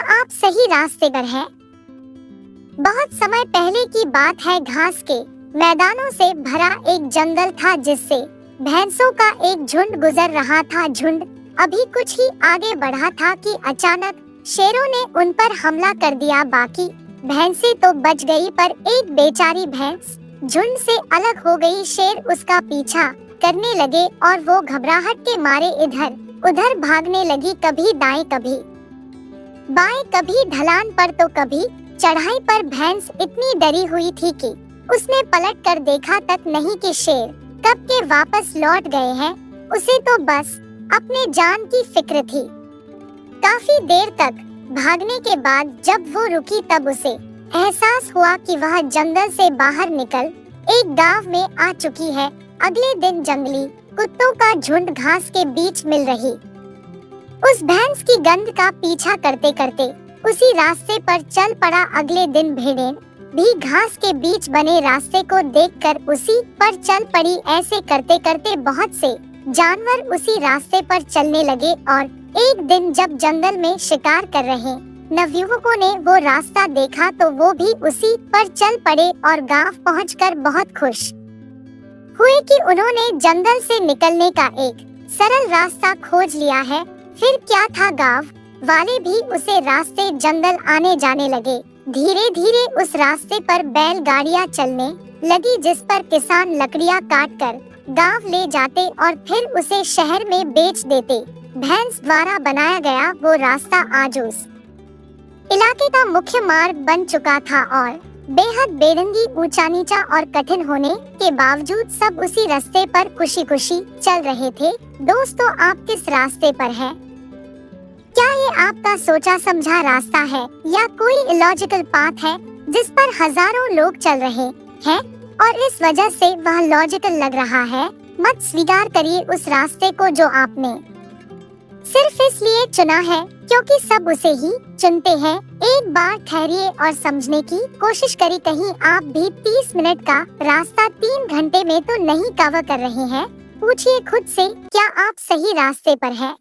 आप सही रास्ते पर हैं। बहुत समय पहले की बात है, घास के मैदानों से भरा एक जंगल था जिससे भैंसों का एक झुंड गुजर रहा था। झुंड अभी कुछ ही आगे बढ़ा था कि अचानक शेरों ने उन पर हमला कर दिया। बाकी भैंसें तो बच गई, पर एक बेचारी भैंस झुंड से अलग हो गई। शेर उसका पीछा करने लगे और वो घबराहट के मारे इधर उधर भागने लगी, कभी दाएं कभी बाएं, कभी ढलान पर तो कभी चढ़ाई पर। भैंस इतनी डरी हुई थी कि उसने पलट कर देखा तक नहीं कि शेर कब के वापस लौट गए हैं। उसे तो बस अपने जान की फिक्र थी। काफी देर तक भागने के बाद जब वो रुकी तब उसे एहसास हुआ कि वह जंगल से बाहर निकल एक गांव में आ चुकी है। अगले दिन जंगली कुत्तों का झुंड घास के बीच मिल रही उस भैंस की गंध का पीछा करते करते उसी रास्ते पर चल पड़ा। अगले दिन भेड़ें भी घास के बीच बने रास्ते को देखकर उसी पर चल पड़ी। ऐसे करते करते बहुत से जानवर उसी रास्ते पर चलने लगे और एक दिन जब जंगल में शिकार कर रहे नवयुवकों ने वो रास्ता देखा तो वो भी उसी पर चल पड़े और गांव पहुंचकर बहुत खुश हुए कि उन्होंने जंगल से निकलने का एक सरल रास्ता खोज लिया है। फिर क्या था, गांव वाले भी उसे रास्ते जंगल आने जाने लगे। धीरे धीरे उस रास्ते पर बैलगाड़ियां चलने लगी जिस पर किसान लकड़ियां काटकर गांव ले जाते और फिर उसे शहर में बेच देते। भैंस द्वारा बनाया गया वो रास्ता आज उस इलाके का मुख्य मार्ग बन चुका था और बेहद बेढंगी, ऊंचा नीचा और कठिन होने के बावजूद सब उसी रास्ते पर खुशी खुशी चल रहे थे। दोस्तों, आप किस रास्ते पर हैं? क्या ये आपका सोचा समझा रास्ता है या कोई इलॉजिकल पाथ है जिस पर हजारों लोग चल रहे हैं और इस वजह से वह लॉजिकल लग रहा है? मत स्वीकार करिए उस रास्ते को जो आपने सिर्फ इसलिए चुना है क्योंकि सब उसे ही चुनते हैं। एक बार ठहरिए और समझने की कोशिश करिए, कहीं आप भी 30 मिनट का रास्ता 3 घंटे में तो नहीं कवर कर रहे हैं। पूछिए खुद से, क्या आप सही रास्ते पर हैं?